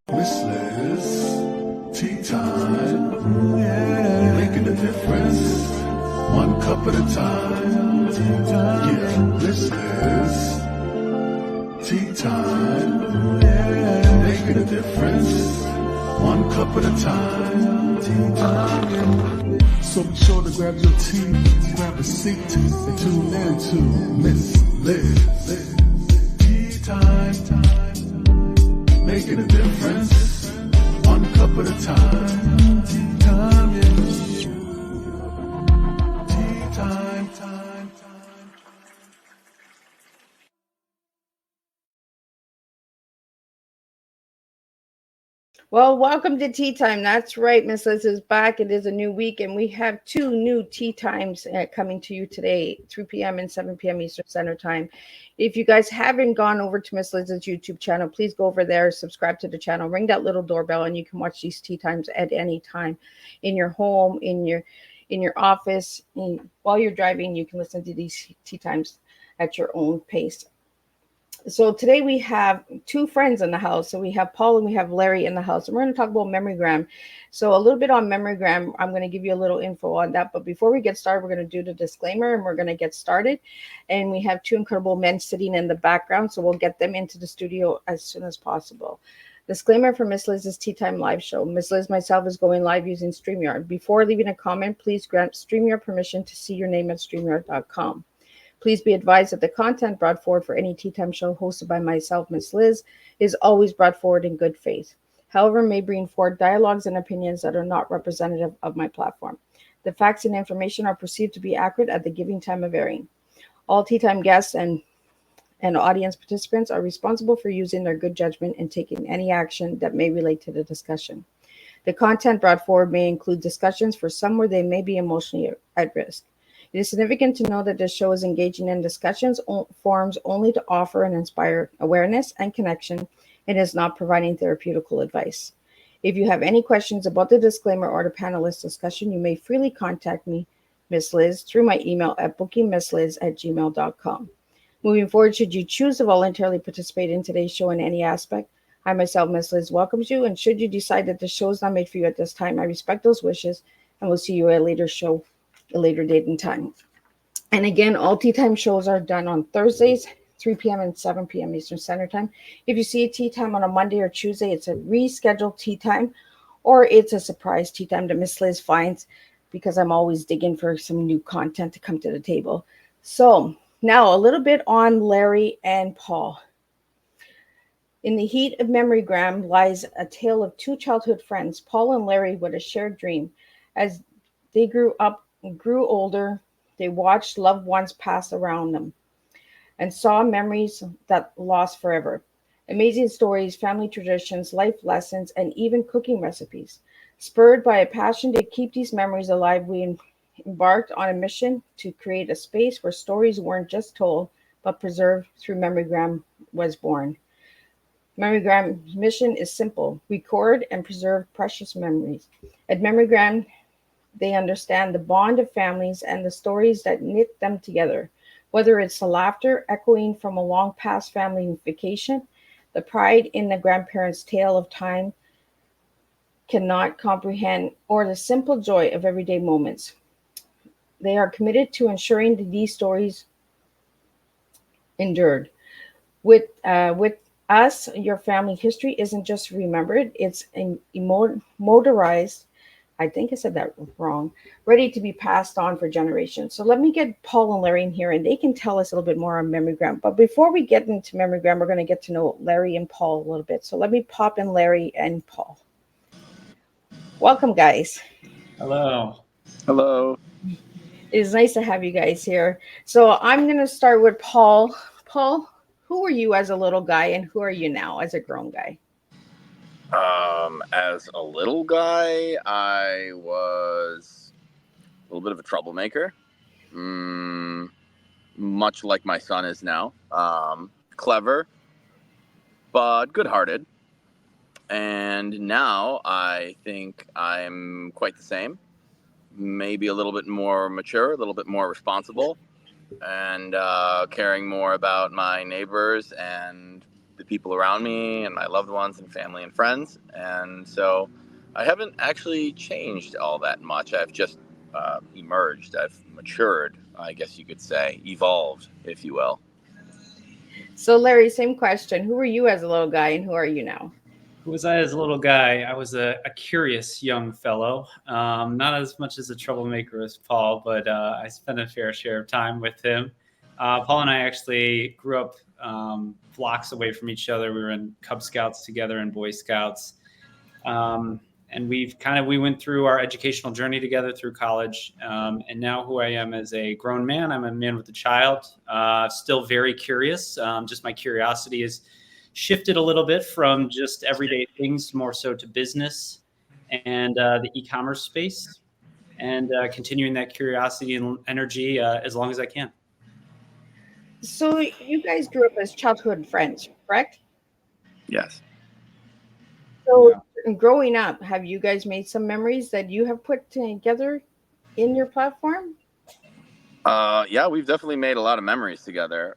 This is tea time, yeah. Making a difference, one cup at a time. Yeah, this is tea time, yeah. Making a difference, one cup at a time. So be sure to grab your tea, grab a seat, and tune in to Miss Liz. Tea time. Making a difference, one cup at a time. Tea time, yeah. Tea time. Well, welcome to Tea Time. That's right, Miss Liz is back. It is a new week, and we have two new tea times coming to you today, 3 p.m. and 7 p.m. Eastern Standard Time. If you guys haven't gone over to Miss Liz's YouTube channel, please go over there, subscribe to the channel, ring that little doorbell, and you can watch these tea times at any time in your home, in your office, while you're driving. You can listen to these tea times at your own pace. So today we have two friends in the house. So we have Paul and we have Larry in the house. And we're going to talk about Memorygram. So a little bit on Memorygram. I'm going to give you a little info on that. But before we get started, we're going to do the disclaimer and we're going to get started. And we have two incredible men sitting in the background. So we'll get them into the studio as soon as possible. Disclaimer for Miss Liz's Tea Time live show. Miss Liz myself is going live using StreamYard. Before leaving a comment, please grant StreamYard permission to see your name at StreamYard.com. Please be advised that the content brought forward for any Tea Time show hosted by myself, Miss Liz, is always brought forward in good faith. However, may bring forward dialogues and opinions that are not representative of my platform. The facts and information are perceived to be accurate at the giving time of airing. All Tea Time guests and audience participants are responsible for using their good judgment and taking any action that may relate to the discussion. The content brought forward may include discussions for some where they may be emotionally at risk. It is significant to know that this show is engaging in discussions forums only to offer and inspire awareness and connection and is not providing therapeutical advice. If you have any questions about the disclaimer or the panelist discussion, you may freely contact me, Miss Liz, through my email at bookingmissliz@gmail.com. Moving forward, should you choose to voluntarily participate in today's show in any aspect, I myself, Miss Liz, welcomes you. And should you decide that the show is not made for you at this time, I respect those wishes and will see you at a later show, a later date and time. And again, all Tea Time shows are done on Thursdays, 3 p.m. and 7 p.m. Eastern Standard Time. If you see a Tea Time on a Monday or Tuesday, it's a rescheduled Tea Time, or it's a surprise Tea Time that Miss Liz finds, because I'm always digging for some new content to come to the table. So now a little bit on Larry and Paul. In the heat of Memorygram lies a tale of two childhood friends, Paul and Larry, with a shared dream. As they grew up and grew older, they watched loved ones pass around them and saw memories that lost forever. Amazing stories, family traditions, life lessons, and even cooking recipes. Spurred by a passion to keep these memories alive, we embarked on a mission to create a space where stories weren't just told, but preserved through Memorygram was born. Memorygram's mission is simple: record and preserve precious memories. At Memorygram, they understand the bond of families and the stories that knit them together. Whether it's the laughter echoing from a long past family vacation, the pride in the grandparents' tale of time cannot comprehend, or the simple joy of everyday moments. They are committed to ensuring that these stories endured. With us, your family history isn't just remembered; it's motorized. I think I said that wrong. Ready to be passed on for generations. So let me get Paul and Larry in here, and they can tell us a little bit more on Memorygram. But before we get into Memorygram, we're going to get to know Larry and Paul a little bit. So let me pop in Larry and Paul. Welcome, guys. Hello. Hello. It is nice to have you guys here. So I'm going to start with Paul. Paul, who were you as a little guy, and who are you now as a grown guy? As a little guy, I was a little bit of a troublemaker, much like my son is now. Clever, but good-hearted. And now I think I'm quite the same. Maybe a little bit more mature, a little bit more responsible, and caring more about my neighbors and the people around me and my loved ones and family and friends. And so I haven't actually changed all that much. I've just emerged. I've matured, I guess you could say, evolved, if you will. So, Larry, same question. Who were you as a little guy and who are you now? Who was I as a little guy? I was a curious young fellow, not as much as a troublemaker as Paul, but I spent a fair share of time with him. Paul and I actually grew up blocks away from each other. We were in Cub Scouts together and Boy Scouts. And we went through our educational journey together through college. And now who I am as a grown man, I'm a man with a child, still very curious. Just my curiosity is shifted a little bit from just everyday things more so to business and the e-commerce space, and continuing that curiosity and energy as long as I can. So you guys grew up as childhood friends, correct? Yes. So growing up, have you guys made some memories that you have put together in your platform? Yeah, we've definitely made a lot of memories together.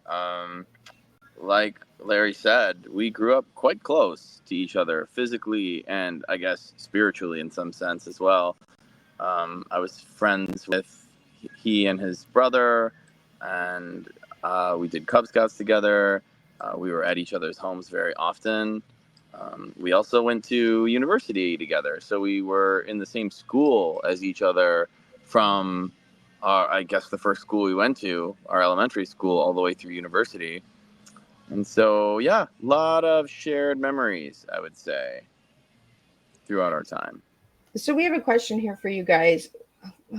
Like Larry said, we grew up quite close to each other physically and I guess spiritually in some sense as well. I was friends with he and his brother, and we did Cub Scouts together. We were at each other's homes very often. We also went to university together, so we were in the same school as each other from I guess the first school we went to, our elementary school, all the way through university. And so, yeah, a lot of shared memories, I would say, throughout our time. So we have a question here for you guys.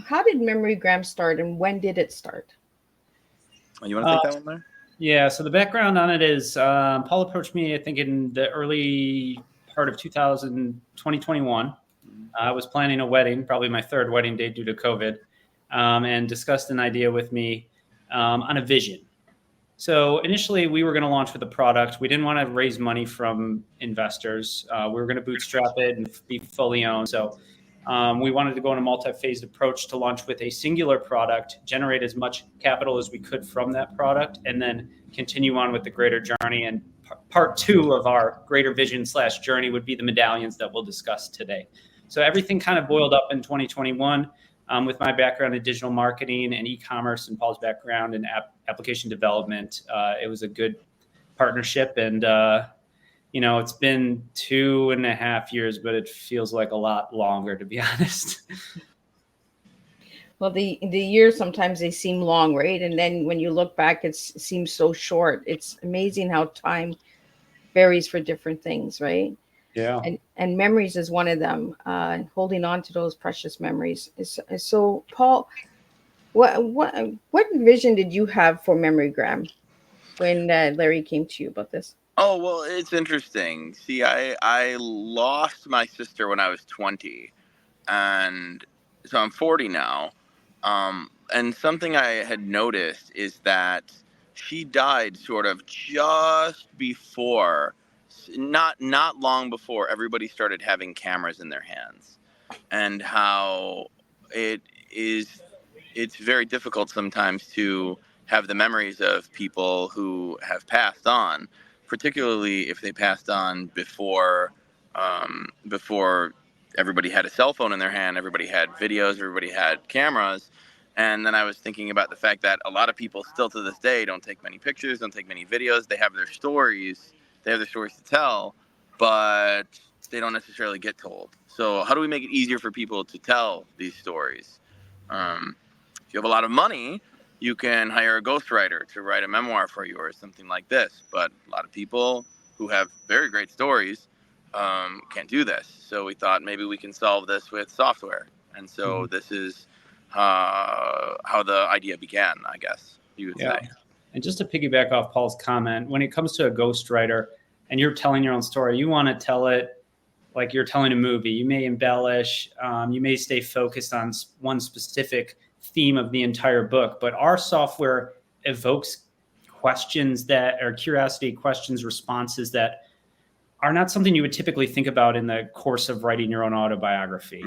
How did Memorygram start and when did it start? You want to take that one there? Yeah, so the background on it is Paul approached me, I think, in the early part of 2021. I was planning a wedding, probably my third wedding date due to COVID, and discussed an idea with me on a vision. So initially, we were going to launch with a product. We didn't want to raise money from investors. We were going to bootstrap it and be fully owned. So we wanted to go on a multi-phased approach to launch with a singular product, generate as much capital as we could from that product, and then continue on with the greater journey. And part two of our greater vision / journey would be the medallions that we'll discuss today. So everything kind of boiled up in 2021. With my background in digital marketing and e-commerce and Paul's background in application development, it was a good partnership. And, it's been 2.5 years, but it feels like a lot longer, to be honest. Well, the years, sometimes they seem long, right? And then when you look back, it seems so short. It's amazing how time varies for different things, right? Yeah. And memories is one of them. Holding on to those precious memories. So, Paul, what vision did you have for Memorygram when Larry came to you about this? Oh, well, it's interesting. See, I lost my sister when I was 20, and so I'm 40 now. And something I had noticed is that she died sort of just before, not long before everybody started having cameras in their hands, and how it's very difficult sometimes to have the memories of people who have passed on, particularly if they passed on before everybody had a cell phone in their hand, everybody had videos, everybody had cameras. And then I was thinking about the fact that a lot of people still to this day don't take many pictures, don't take many videos. They have their stories to tell, but they don't necessarily get told. So how do we make it easier for people to tell these stories? If you have a lot of money, you can hire a ghostwriter to write a memoir for you or something like this. But a lot of people who have very great stories can't do this. So we thought maybe we can solve this with software. And so this is how the idea began, I guess you would say. And just to piggyback off Paul's comment, when it comes to a ghostwriter and you're telling your own story, you want to tell it like you're telling a movie. You may embellish, you may stay focused on one specific theme of the entire book, but our software evokes questions that are curiosity questions, responses that are not something you would typically think about in the course of writing your own autobiography.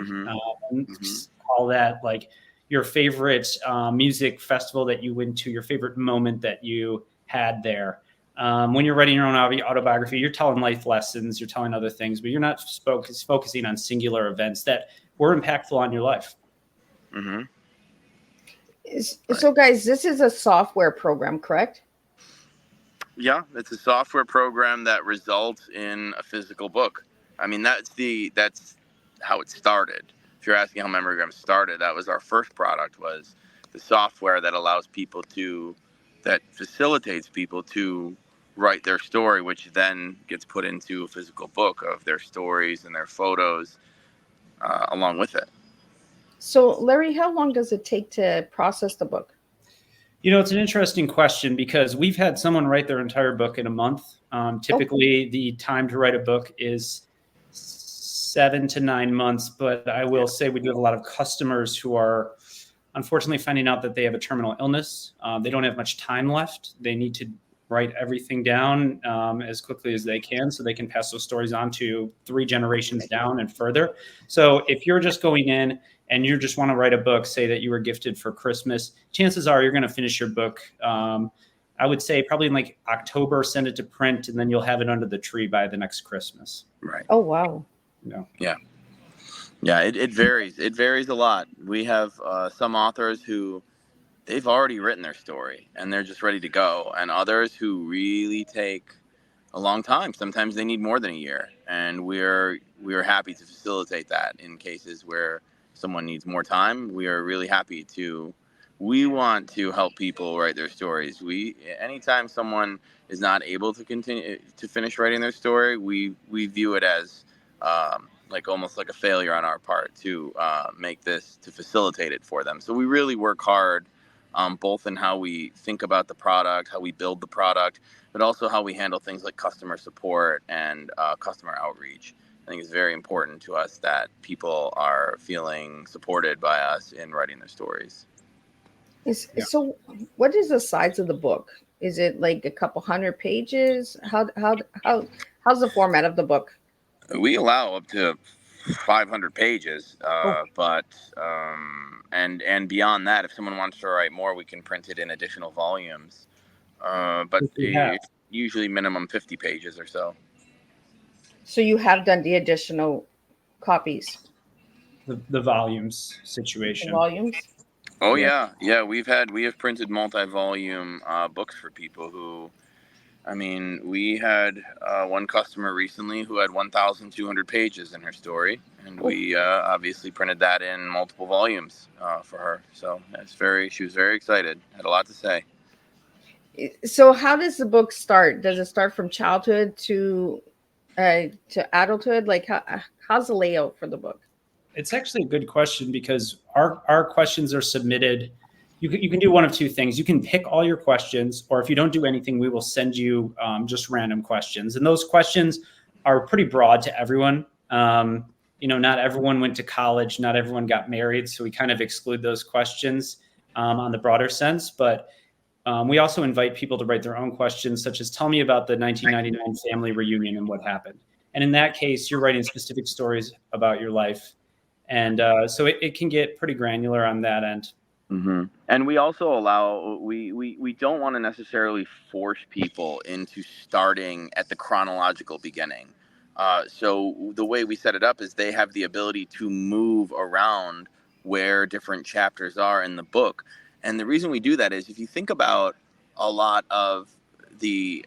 Call that like your favorite music festival that you went to, your favorite moment that you had there. When you're writing your own autobiography, you're telling life lessons, you're telling other things, but you're not focusing on singular events that were impactful on your life. Mm-hmm. So, guys, this is a software program, correct? Yeah, it's a software program that results in a physical book. I mean, that's how it started. If you're asking how Memorygram started, that was our first product, was the software that that facilitates people to write their story, which then gets put into a physical book of their stories and their photos along with it. So, Larry, how long does it take to process the book? It's an interesting question because we've had someone write their entire book in a month. Typically, the time to write a book is 7 to 9 months, but I will say we do have a lot of customers who are unfortunately finding out that they have a terminal illness. They don't have much time left. They need to write everything down as quickly as they can so they can pass those stories on to 3 generations down and further. So if you're just going in and you just want to write a book, say that you were gifted for Christmas, chances are you're going to finish your book. I would say probably in like October, send it to print, and then you'll have it under the tree by the next Christmas. Right. Oh, wow. Yeah, it varies. It varies a lot. We have some authors who they've already written their story and they're just ready to go, and others who really take a long time. Sometimes they need more than a year, and we're happy to facilitate that in cases where someone needs more time. We are really happy to. We want to help people write their stories. Anytime someone is not able to continue to finish writing their story, we view it as like almost like a failure on our part to facilitate it for them. So we really work hard, both in how we think about the product, how we build the product, but also how we handle things like customer support and customer outreach. I think it's very important to us that people are feeling supported by us in writing their stories. So, what is the size of the book? Is it like a couple hundred pages? How's the format of the book? We allow up to 500 pages, but and beyond that, if someone wants to write more, we can print it in additional volumes. But it's usually minimum 50 pages or so. So you have done the additional copies, The volumes situation. the volumes. Oh yeah. We have printed multi-volume books for people who. I mean, we had one customer recently who had 1,200 pages in her story, and we obviously printed that in multiple volumes for her. So she was very excited, had a lot to say. So how does the book start? Does it start from childhood to adulthood? Like how's the layout for the book? It's actually a good question because our questions are submitted. You can do one of two things. You can pick all your questions, or if you don't do anything, we will send you just random questions. And those questions are pretty broad to everyone. Not everyone went to college, not everyone got married, so we kind of exclude those questions on the broader sense. But we also invite people to write their own questions, such as tell me about the 1999 family reunion and what happened. And in that case, you're writing specific stories about your life. And so it can get pretty granular on that end. Mm-hmm. And we also allow, we don't want to necessarily force people into starting at the chronological beginning. So the way we set it up is they have the ability to move around where different chapters are in the book. And the reason we do that is if you think about a lot of the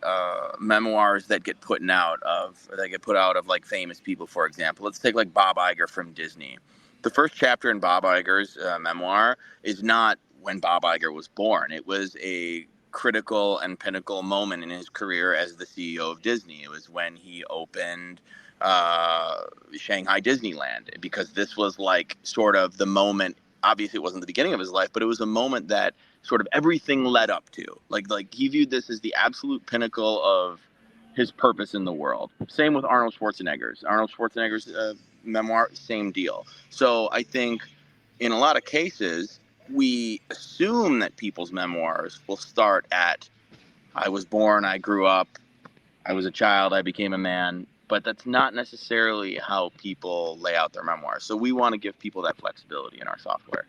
memoirs that get put out of like famous people, for example, let's take like Bob Iger from Disney. The first chapter in Bob Iger's memoir is not when Bob Iger was born. It was a critical and pinnacle moment in his career as the CEO of Disney. It was when he opened Shanghai Disneyland, because this was like sort of the moment. Obviously, it wasn't the beginning of his life, but it was a moment that sort of everything led up to. Like he viewed this as the absolute pinnacle of his purpose in the world. Same with Arnold Schwarzenegger's memoir, same deal. So I think in a lot of cases, we assume that people's memoirs will start at, I was born, I grew up, I was a child, I became a man. But that's not necessarily how people lay out their memoirs. So we want to give people that flexibility in our software.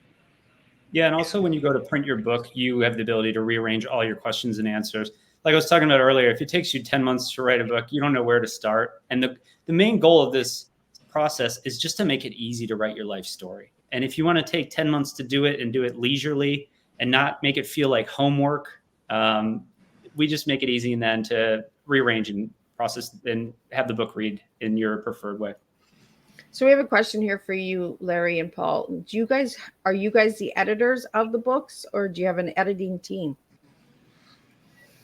Yeah, and also when you go to print your book, you have the ability to rearrange all your questions and answers. like I was talking about earlier, if it takes you 10 months to write a book, you don't know where to start. And the main goal of this process is just to make it easy to write your life story. And if you want to take 10 months to do it and do it leisurely and not make it feel like homework, we just make it easy and then to rearrange and process and have the book read in your preferred way. So we have a question here for you, Larry and Paul. Are you guys the editors of the books, or do you have an editing team?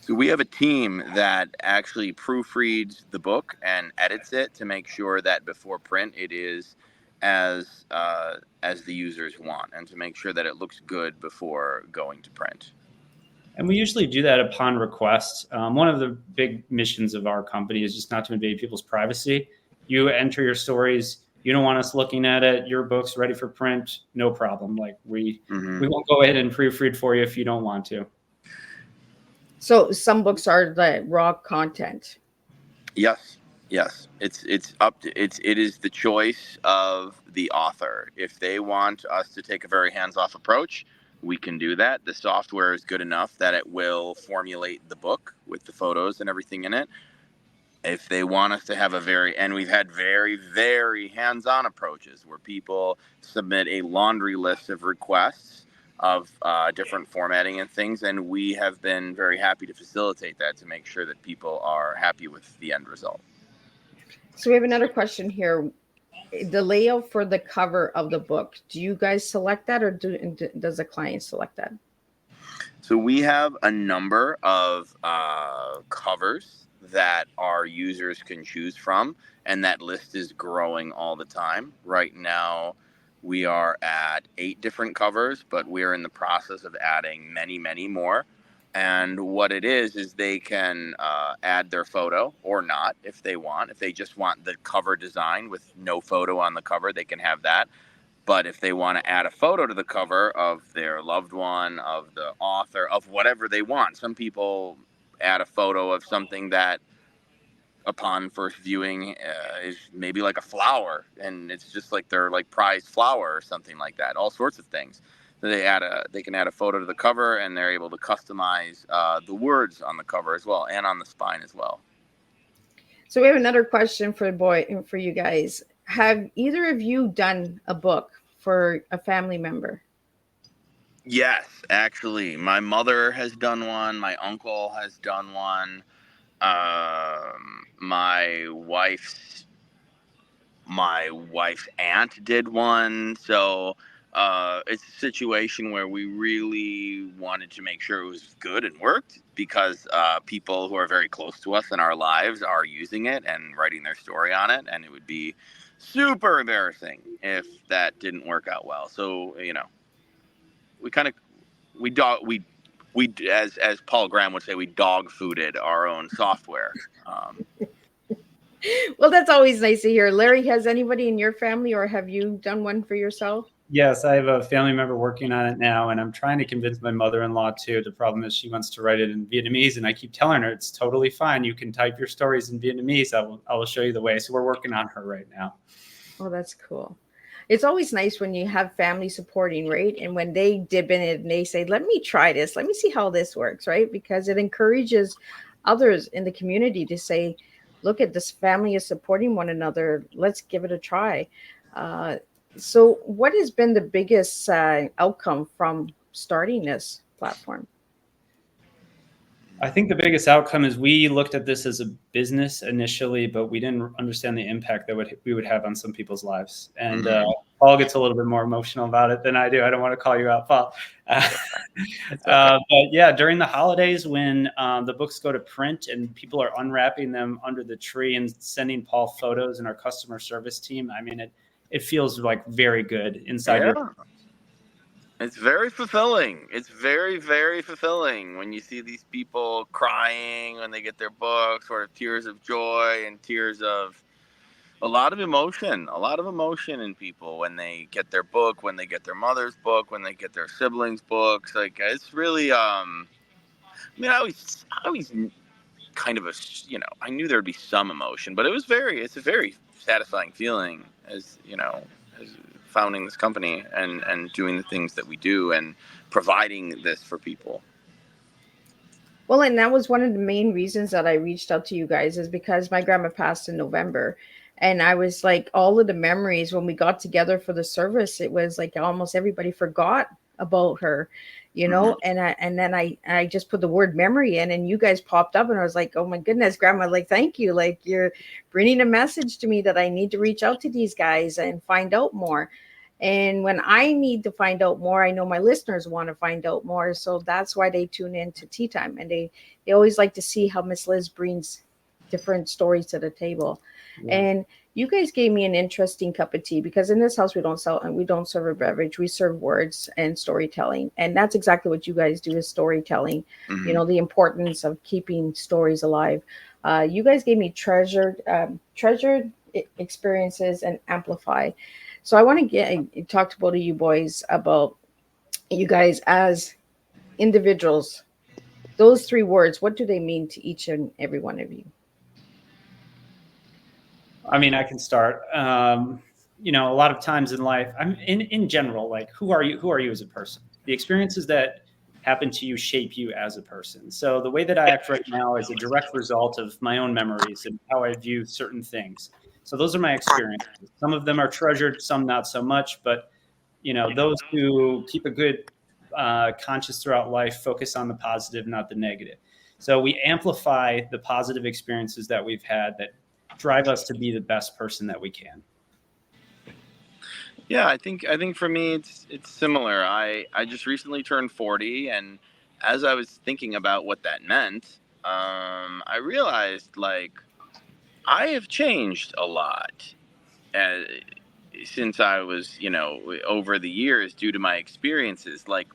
So we have a team that actually proofreads the book and edits it to make sure that before print it is as the users want, and to make sure that it looks good before going to print. And we usually do that upon request. One of the big missions of our company is just not to invade people's privacy. You enter your stories. You don't want us looking at it. Your book's ready for print. No problem. Like we won't go ahead and proofread for you if you don't want to. So some books are the raw content. Yes. It is the choice of the author. If they want us to take a very hands-off approach, we can do that. The software is good enough that it will formulate the book with the photos and everything in it. If they want us to have and we've had very, very hands-on approaches where people submit a laundry list of requests of different formatting and things, and we have been very happy to facilitate that to make sure that people are happy with the end result. So we have another question here. The layout for the cover of the book, do you guys select that, or does the client select that? So we have a number of covers that our users can choose from, and that list is growing all the time. Right now, we are at 8 different covers, but we're in the process of adding many, many more. And what it is they can add their photo or not if they want. If they just want the cover design with no photo on the cover, they can have that. But if they want to add a photo to the cover of their loved one, of the author, of whatever they want. Some people add a photo of something that upon first viewing is maybe like a flower, and it's just like their like prized flower or something like that. All sorts of things. So they can add a photo to the cover, and they're able to customize the words on the cover as well, and on the spine as well. So we have another question for you guys. Have either of you done a book for a family member? Yes, actually, my mother has done one. My uncle has done one. My wife's aunt did one. So it's a situation where we really wanted to make sure it was good and worked, because people who are very close to us in our lives are using it and writing their story on it, and it would be super embarrassing if that didn't work out well. So we as Paul Graham would say, we dog fooded our own software. Well, that's always nice to hear. Larry, has anybody in your family, or have you done one for yourself? Yes, I have a family member working on it now, and I'm trying to convince my mother-in-law too. The problem is she wants to write it in Vietnamese, and I keep telling her it's totally fine. You can type your stories in Vietnamese. I will show you the way. So we're working on her right now. Oh, that's cool. It's always nice when you have family supporting, right? And when they dip in it and they say, let me try this, let me see how this works, right? Because it encourages others in the community to say, look at this family is supporting one another. Let's give it a try. So what has been the biggest outcome from starting this platform? I think the biggest outcome is we looked at this as a business initially, but we didn't understand the impact that we would have on some people's lives. And Paul gets a little bit more emotional about it than I do. I don't want to call you out, Paul. But yeah, during the holidays when the books go to print and people are unwrapping them under the tree and sending Paul photos and our customer service team, I mean, it feels like very good inside your. It's very fulfilling. It's very, very fulfilling when you see these people crying when they get their book, sort of tears of joy and tears of a lot of emotion in people when they get their book, when they get their mother's book, when they get their siblings' books. Like, it's really, I I always kind of I knew there'd be some emotion, but it's a very satisfying feeling as founding this company and doing the things that we do and providing this for people. Well, and that was one of the main reasons that I reached out to you guys, is because my grandma passed in November. And I was like, all of the memories when we got together for the service, it was like almost everybody forgot about her, you Mhm. know. And then I just put the word memory in, and you guys popped up, and I was like, oh my goodness, grandma, like thank you. Like you're bringing a message to me that I need to reach out to these guys and find out more. And when I need to find out more, I know my listeners want to find out more. So that's why they tune in to Tea Time. And they always like to see how Miss Liz brings different stories to the table. Yeah. And you guys gave me an interesting cup of tea, because in this house we don't serve a beverage. We serve words and storytelling. And that's exactly what you guys do, is storytelling. You Mhm. know, the importance of keeping stories alive. You guys gave me treasured experiences and amplify. So I want to talk to both of you boys about you guys as individuals. Those three words, what do they mean to each and every one of you? I mean, I can start. You know, a lot of times in life, I'm in general, like, who are you? Who are you as a person? The experiences that happen to you shape you as a person. So the way that I act right now is a direct result of my own memories and how I view certain things. So those are my experiences. Some of them are treasured, some not so much. But you know, those who keep a good conscious throughout life focus on the positive, not the negative. So we amplify the positive experiences that we've had that drive us to be the best person that we can. Yeah, I think for me it's similar. I just recently turned 40, and as I was thinking about what that meant, I realized like I have changed a lot uh, since I was, over the years due to my experiences, like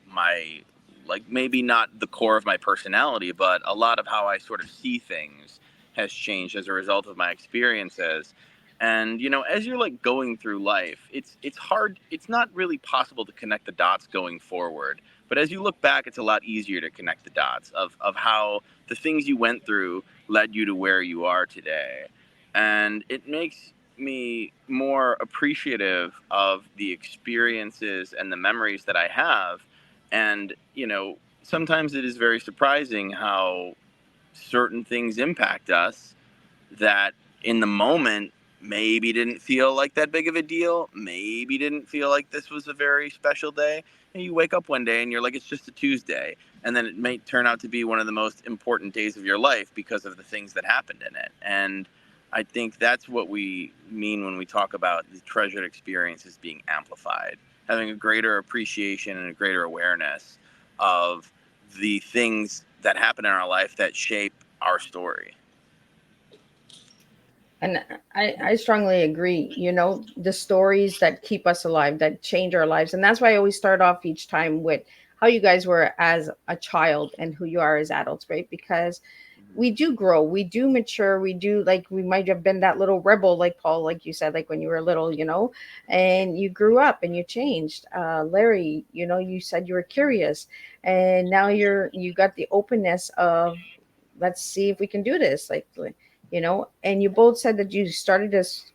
maybe not the core of my personality, but a lot of how I sort of see things has changed as a result of my experiences. And as you're like going through life, it's hard. It's not really possible to connect the dots going forward. But as you look back, it's a lot easier to connect the dots of how the things you went through led you to where you are today. And it makes me more appreciative of the experiences and the memories that I have. And, sometimes it is very surprising how certain things impact us that in the moment maybe didn't feel like that big of a deal, maybe didn't feel like this was a very special day. And you wake up one day and you're like, it's just a Tuesday. And then it may turn out to be one of the most important days of your life because of the things that happened in it. And I think that's what we mean when we talk about the treasured experiences being amplified, having a greater appreciation and a greater awareness of the things that happen in our life that shape our story. And I strongly agree. You know, the stories that keep us alive, that change our lives. And that's why I always start off each time with how you guys were as a child and who you are as adults, right? Because we do grow, we do mature, we do, like, we might have been that little rebel, like Paul, like you said, like when you were little, you know, and you grew up and you changed. Larry, you know, you said you were curious, and now you got the openness of, let's see if we can do this, like, you know. And you both said that you started this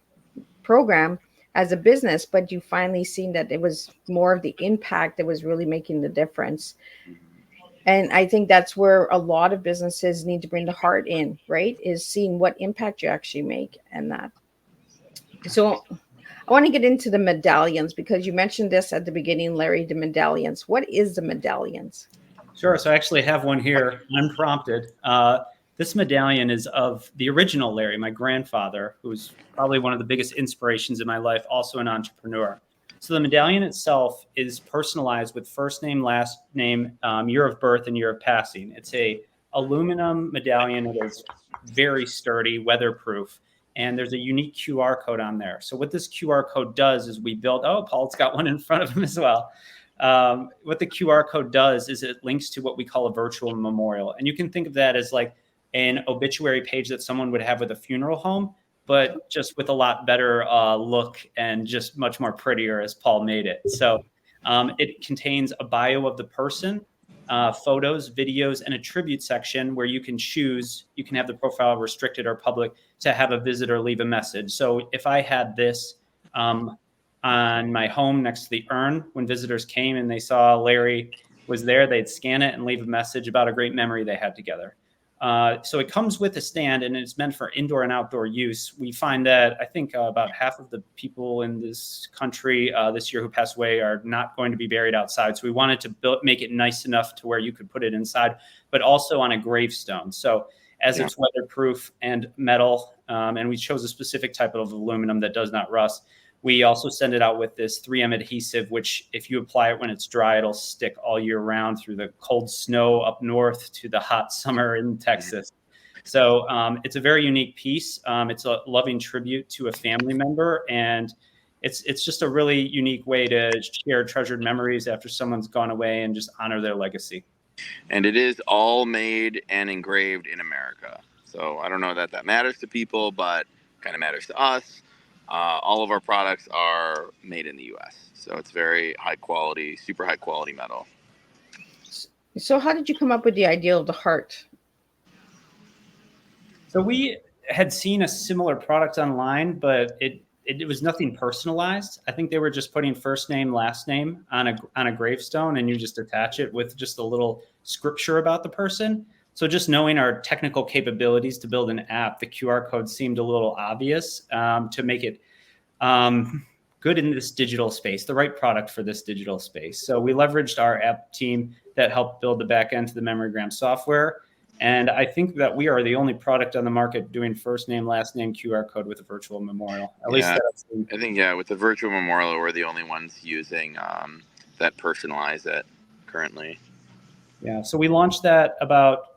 program as a business, but you finally seen that it was more of the impact that was really making the difference. And I think that's where a lot of businesses need to bring the heart in, right? Is seeing what impact you actually make, and that. So I want to get into the medallions, because you mentioned this at the beginning, Larry, the medallions. What is the medallions? Sure. So I actually have one here, unprompted. This medallion is of the original Larry, my grandfather, who's probably one of the biggest inspirations in my life, also an entrepreneur. So the medallion itself is personalized with first name, last name, year of birth, and year of passing. It's a aluminum medallion. It is very sturdy, weatherproof, and there's a unique QR code on there. So what this QR code does is we build. Oh, Paul's got one in front of him as well. What the QR code does is it links to what we call a virtual memorial. And you can think of that as like an obituary page that someone would have with a funeral home, but just with a lot better look and just much more prettier, as Paul made it. So it contains a bio of the person, photos, videos, and a tribute section where you can choose, you can have the profile restricted or public to have a visitor leave a message. So if I had this, on my home next to the urn, when visitors came and they saw Larry was there, they'd scan it and leave a message about a great memory they had together. So it comes with a stand, and it's meant for indoor and outdoor use. We find that I think about half of the people in this country this year who passed away are not going to be buried outside. So we wanted to make it nice enough to where you could put it inside, but also on a gravestone. So as it's weatherproof and metal, and we chose a specific type of aluminum that does not rust, we also send it out with this 3M adhesive, which if you apply it when it's dry, it'll stick all year round through the cold snow up north to the hot summer in Texas. So it's a very unique piece. It's a loving tribute to a family member, and it's just a really unique way to share treasured memories after someone's gone away and just honor their legacy. And it is all made and engraved in America. So I don't know that matters to people, but kind of matters to us. All of our products are made in the U.S., so it's very high quality, super high quality metal. So how did you come up with the idea of the heart? So we had seen a similar product online, but it was nothing personalized. I think they were just putting first name, last name on a gravestone, and you just attach it with just a little scripture about the person. So just knowing our technical capabilities to build an app, the QR code seemed a little obvious to make it good in this digital space, the right product for this digital space. So we leveraged our app team that helped build the back end to the Memorygram software. And I think that we are the only product on the market doing first name, last name, QR code with a virtual memorial. At least I think, with the virtual memorial, we're the only ones using that personalize it currently. Yeah, so we launched that about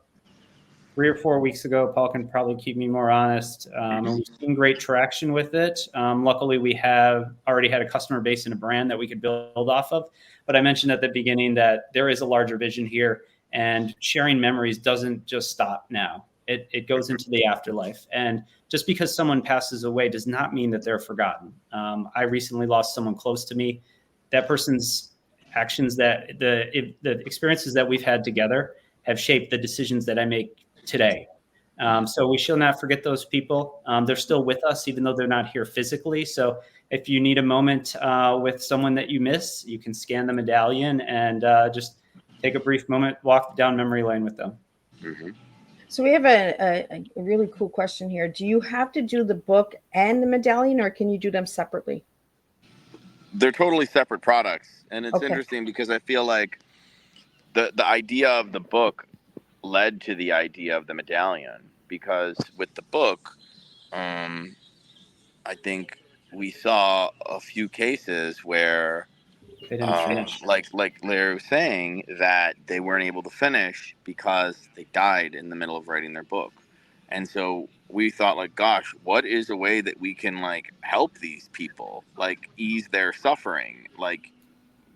3 or 4 weeks ago. Paul can probably keep me more honest. And we've seen great traction with it. Luckily, we have already had a customer base and a brand that we could build off of. But I mentioned at the beginning that there is a larger vision here, and sharing memories doesn't just stop now. It goes into the afterlife. And just because someone passes away does not mean that they're forgotten. I recently lost someone close to me. That person's actions, that the experiences that we've had together have shaped the decisions that I make today. So we shall not forget those people. They're still with us, even though they're not here physically. So if you need a moment with someone that you miss, you can scan the medallion and just take a brief moment, walk down memory lane with them. Mm-hmm. So we have a really cool question here. Do you have to do the book and the medallion, or can you do them separately? They're totally separate products. And it's interesting because I feel like the idea of the book led to the idea of the medallion, because with the book, I think we saw a few cases where They didn't finish. like Larry was saying, that they weren't able to finish because they died in the middle of writing their book. And so we thought, like, gosh, what is a way that we can like help these people, like ease their suffering, like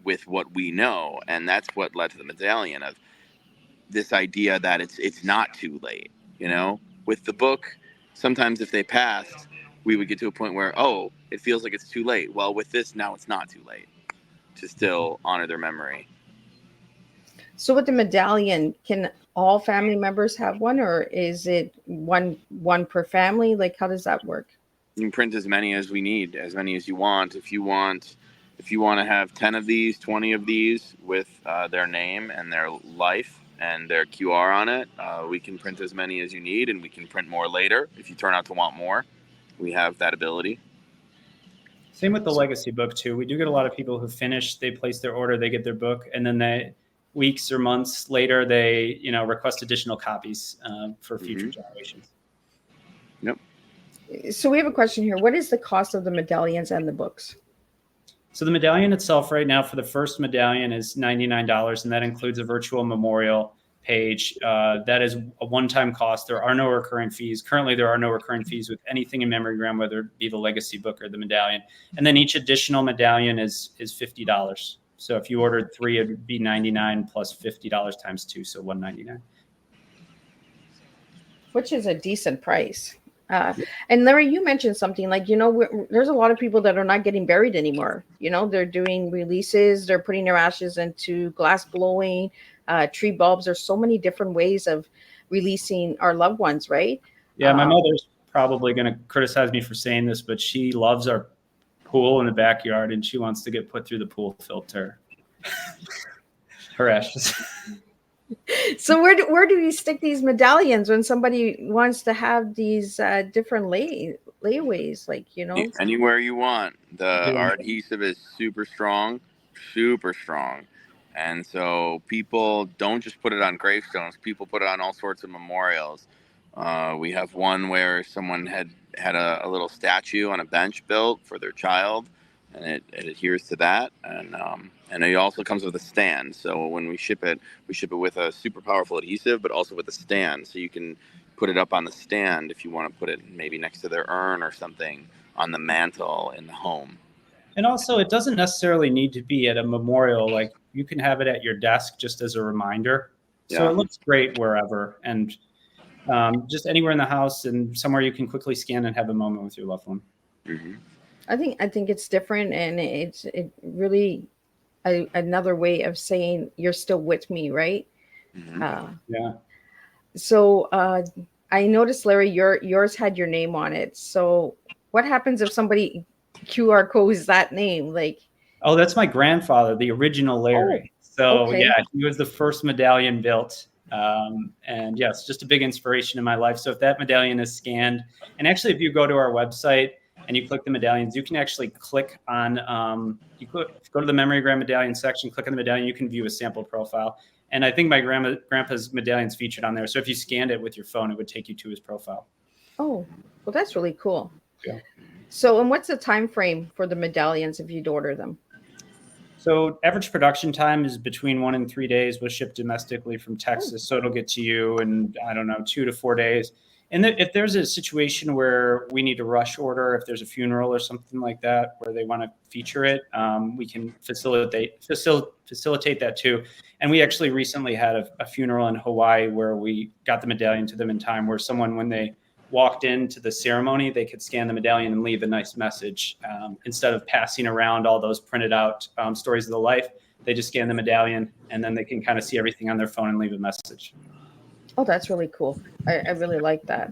with what we know? And that's what led to the medallion, of this idea that it's not too late. With the book, sometimes if they passed, we would get to a point where, it feels like it's too late. Well, with this, now it's not too late to still honor their memory. So with the medallion, can all family members have one, or is it one per family? Like, how does that work? You can print as many as we need, as many as you want. If you want to have 10 of these, 20 of these with their name and their life and their QR on it, we can print as many as you need, and we can print more later if you turn out to want more. We have that ability. Same with the legacy book too. We do get a lot of people who finish, they place their order, they get their book, and then they weeks or months later, they request additional copies for future generations. Yep. So we have a question here. What is the cost of the medallions and the books? So the medallion itself right now for the first medallion is $99, and that includes a virtual memorial page. That is a one-time cost. There are no recurring fees. Currently, there are no recurring fees with anything in Memorygram, whether it be the legacy book or the medallion. And then each additional medallion is $50. So if you ordered 3, it would be $99 plus $50 times 2, so $199. Which is a decent price. And Larry, you mentioned something like, there's a lot of people that are not getting buried anymore. They're doing releases, they're putting their ashes into glass blowing, tree bulbs. There's so many different ways of releasing our loved ones, right? Yeah, my mother's probably going to criticize me for saying this, but she loves our pool in the backyard, and she wants to get put through the pool filter. Harash. So where do you stick these medallions when somebody wants to have these different layaways, like, you know? Anywhere you want. Yeah. Our adhesive is super strong, super strong. And so people don't just put it on gravestones, people put it on all sorts of memorials. We have one where someone had a little statue on a bench built for their child, and it adheres to that. And it also comes with a stand. So when we ship it with a super powerful adhesive, but also with a stand. So you can put it up on the stand if you want to put it maybe next to their urn or something on the mantle in the home. And also, it doesn't necessarily need to be at a memorial. Like, you can have it at your desk just as a reminder. So Yeah. it looks great wherever, and just anywhere in the house and somewhere you can quickly scan and have a moment with your loved one. Mm-hmm. I think it's different, and it really another way of saying you're still with me, right? Mm-hmm. Yeah. So I noticed, Larry, yours had your name on it. So what happens if somebody QR codes that name? Like, Oh, that's my grandfather, the original Larry. So okay. yeah, he was the first medallion built. And yes, just a big inspiration in my life. So if that medallion is scanned, and actually if you go to our website and you click the medallions, you can actually click on, go to the Memorygram medallion section, click on the medallion, you can view a sample profile. And I think my grandpa's medallion's featured on there. So if you scanned it with your phone, it would take you to his profile. Oh, well, that's really cool. Yeah. So, and what's the time frame for the medallions if you'd order them? So average production time is between 1 and 3 days. We'll ship domestically from Texas. So it'll get to you in, I don't know, 2 to 4 days. And if there's a situation where we need to rush order, if there's a funeral or something like that where they want to feature it, we can facilitate that too. And we actually recently had a funeral in Hawaii where we got the medallion to them in time, where someone, when they walked into the ceremony, they could scan the medallion and leave a nice message. Instead of passing around all those printed out stories of the life, they just scan the medallion and then they can kind of see everything on their phone and leave a message. Oh, that's really cool. I really like that.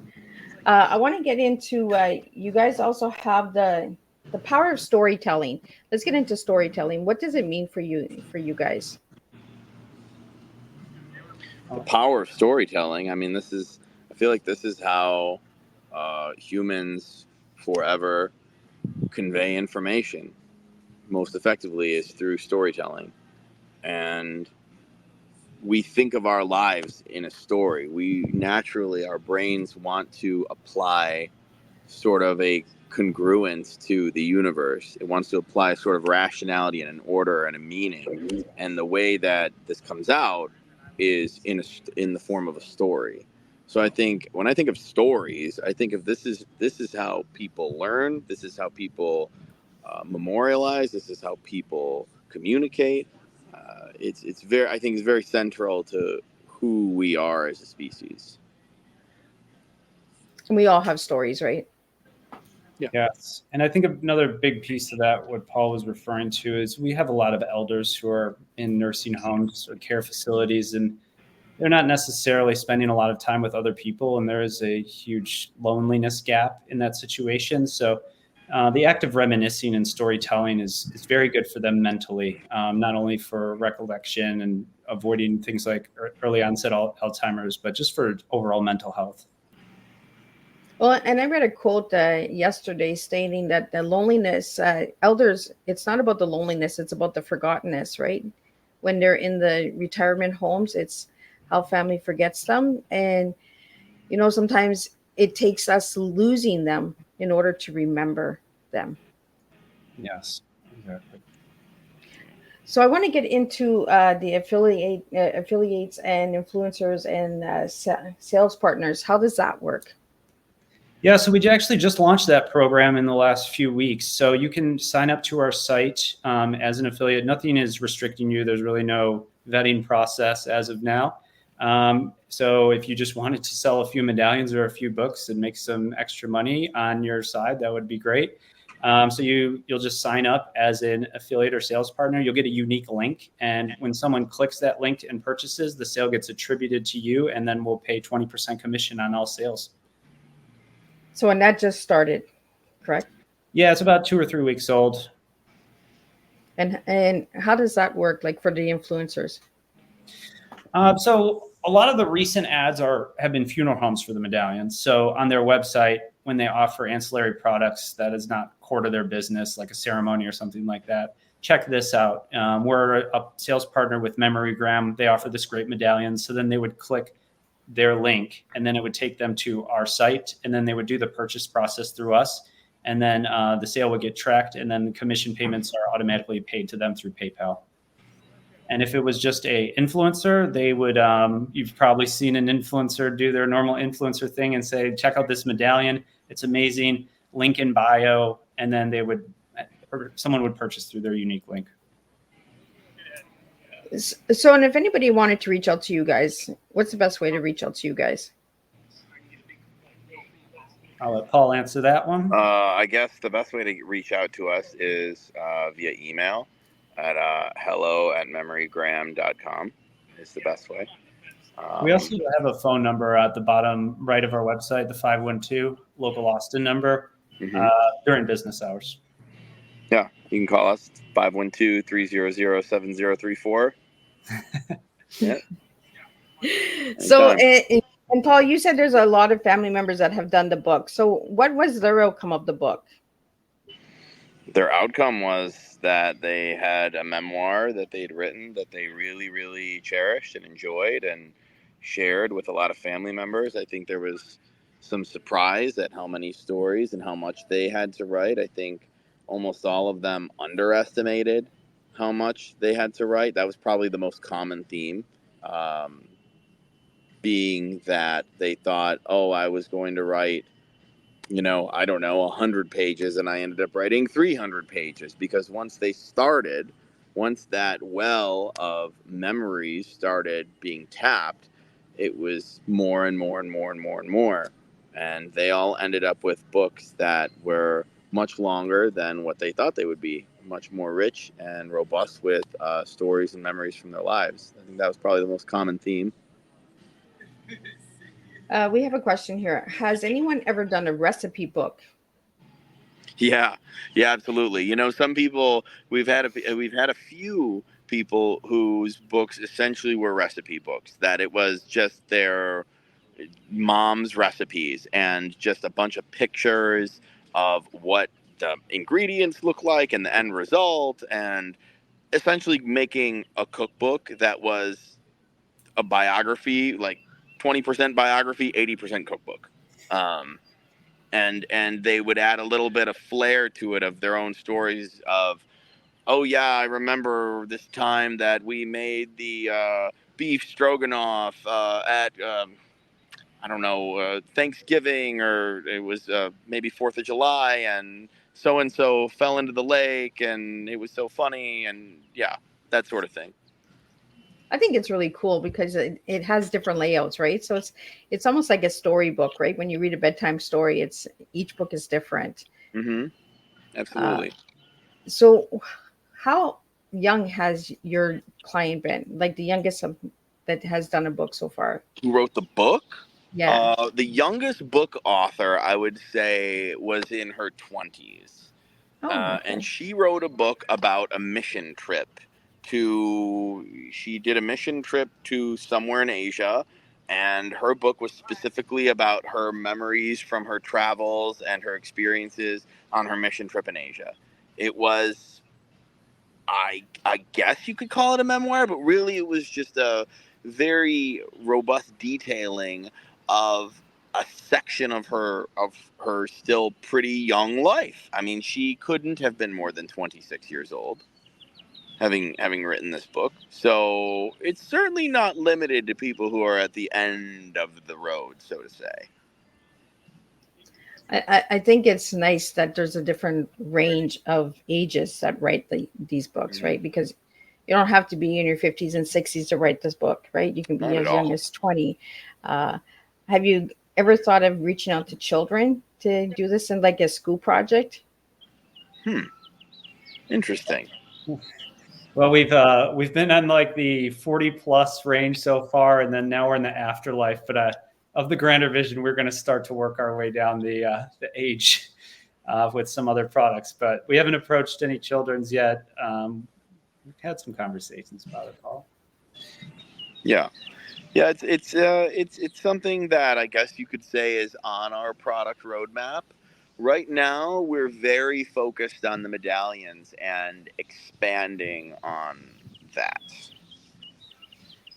I want to get into, you guys also have the power of storytelling. Let's get into storytelling. What does it mean for you guys? The power of storytelling. I mean, I feel like this is how humans forever convey information most effectively, is through storytelling. And we think of our lives in a story. We naturally, our brains want to apply sort of a congruence to the universe. It wants to apply sort of rationality and an order and a meaning. And the way that this comes out is in the form of a story. So I think when I think of stories, I think of this is how people learn. This is how people memorialize. This is how people communicate. I think it's very central to who we are as a species. And we all have stories, right? Yeah. Yes. And I think another big piece of that, what Paul was referring to, is we have a lot of elders who are in nursing homes or care facilities, and they're not necessarily spending a lot of time with other people. And there is a huge loneliness gap in that situation. So the act of reminiscing and storytelling is very good for them mentally, not only for recollection and avoiding things like early onset Alzheimer's, but just for overall mental health. Well, and I read a quote yesterday stating that the loneliness, elders, it's not about the loneliness, it's about the forgottenness, right? When they're in the retirement homes, it's how family forgets them. And, you know, sometimes it takes us losing them in order to remember them. Yes, exactly. So I want to get into the affiliates and influencers and sales partners. How does that work? Yeah, so we actually just launched that program in the last few weeks. So you can sign up to our site as an affiliate. Nothing is restricting you. There's really no vetting process as of now. So if you just wanted to sell a few medallions or a few books and make some extra money on your side, that would be great. So you'll just sign up as an affiliate or sales partner. You'll get a unique link. And when someone clicks that link and purchases, the sale gets attributed to you, and then we'll pay 20% commission on all sales. So, and that just started, correct? Yeah, it's about 2 or 3 weeks old. And how does that work, like for the influencers? So a lot of the recent ads have been funeral homes for the medallions. So on their website, when they offer ancillary products that is not core to their business, like a ceremony or something like that, check this out. We're a sales partner with Memorygram. They offer this great medallion. So then they would click their link, and then it would take them to our site, and then they would do the purchase process through us. And then the sale would get tracked, and then the commission payments are automatically paid to them through PayPal. And if it was just a influencer, they would, you've probably seen an influencer do their normal influencer thing and say, check out this medallion. It's amazing. Link in bio. And then someone would purchase through their unique link. So, and if anybody wanted to reach out to you guys, what's the best way to reach out to you guys? I'll let Paul answer that one. I guess the best way to reach out to us is via email at hello@memorygram.com is the best way. We also have a phone number at the bottom right of our website, the 512 local Austin number, during business hours. Yeah, you can call us 512-300-7034. Yeah. So, and Paul, you said there's a lot of family members that have done the book. So what was their outcome of the book? Their outcome was that they had a memoir that they'd written that they really, really cherished and enjoyed and shared with a lot of family members. I think there was some surprise at how many stories and how much they had to write. I think almost all of them underestimated how much they had to write. That was probably the most common theme, being that they thought, oh, I was going to write, I don't know, 100 pages, and I ended up writing 300 pages, because once that well of memories started being tapped, it was more and more and more and more and more. And they all ended up with books that were much longer than what they thought they would be, much more rich and robust with stories and memories from their lives. I think that was probably the most common theme. We have a question here. Has anyone ever done a recipe book? Yeah, absolutely. Some people, we've had a few people whose books essentially were recipe books, that it was just their mom's recipes and just a bunch of pictures of what the ingredients look like and the end result, and essentially making a cookbook that was a biography, like 20% biography, 80% cookbook. And they would add a little bit of flair to it of their own stories of, oh yeah, I remember this time that we made the beef stroganoff at I don't know, Thanksgiving, or it was maybe 4th of July, and so fell into the lake, and it was so funny, and yeah, that sort of thing. I think it's really cool because it has different layouts, right? So it's almost like a storybook, right? When you read a bedtime story, each book is different. Mm-hmm. Absolutely. So how young has your client been? Like the youngest that has done a book so far? Who wrote the book? Yeah. The youngest book author, I would say, was in her 20s. Okay. And she wrote a book about a mission trip. She did a mission trip to somewhere in Asia, and her book was specifically about her memories from her travels and her experiences on her mission trip in Asia. It was, I guess you could call it a memoir, but really it was just a very robust detailing of a section of her still pretty young life. I mean, she couldn't have been more than 26 years old having written this book. So it's certainly not limited to people who are at the end of the road, so to say. I think it's nice that there's a different range of ages that write these books, right? Because you don't have to be in your 50s and 60s to write this book, right? You can be as young as 20. Have you ever thought of reaching out to children to do this in like a school project? Interesting. Well, we've been on like the 40 plus range so far, and then now we're in the afterlife. But of the grander vision, we're going to start to work our way down the age with some other products. But we haven't approached any children's yet. We've had some conversations about it, Paul. Yeah. It's something that I guess you could say is on our product roadmap. Right now, we're very focused on the medallions and expanding on that,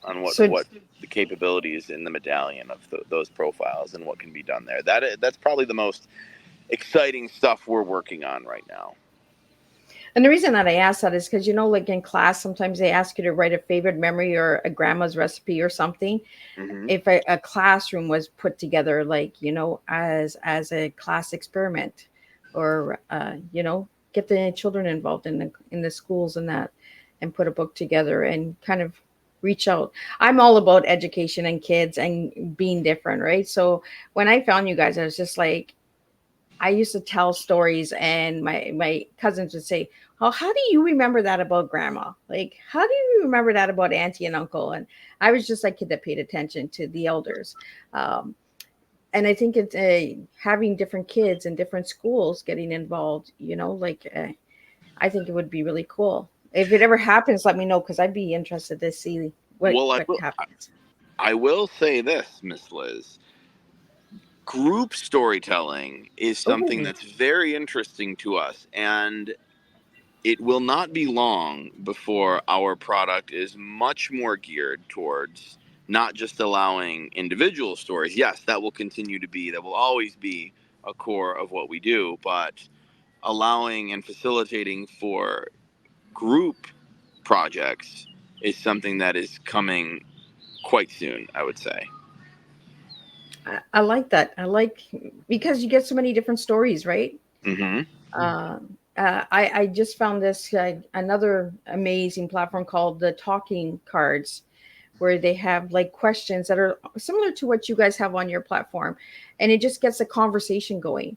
on So what the capabilities in the medallion of those profiles and what can be done there. That's probably the most exciting stuff we're working on right now. And the reason that I ask that is because, like in class, sometimes they ask you to write a favorite memory or a grandma's recipe or something. Mm-hmm. If a classroom was put together, like, as a class experiment, or, get the children involved in the schools and that, and put a book together and kind of reach out. I'm all about education and kids and being different, right? So when I found you guys, I was just like, I used to tell stories, and my cousins would say, "Oh, how do you remember that about grandma? Like, how do you remember that about auntie and uncle?" And I was just like kid that paid attention to the elders. Um, and I think it's having different kids in different schools getting involved. I think it would be really cool. If it ever happens, let me know, because I'd be interested to see Well, what happens. I will say this, Miss Liz. Group storytelling is something Oh, that's very interesting to us, and it will not be long before our product is much more geared towards not just allowing individual stories. Yes, that will continue to be, that will always be a core of what we do, but allowing and facilitating for group projects is something that is coming quite soon, I would say. I like that. I like, because you get so many different stories, right? Mm-hmm. I just found this another amazing platform called the Talking Cards, where they have like questions that are similar to what you guys have on your platform, and it just gets a conversation going.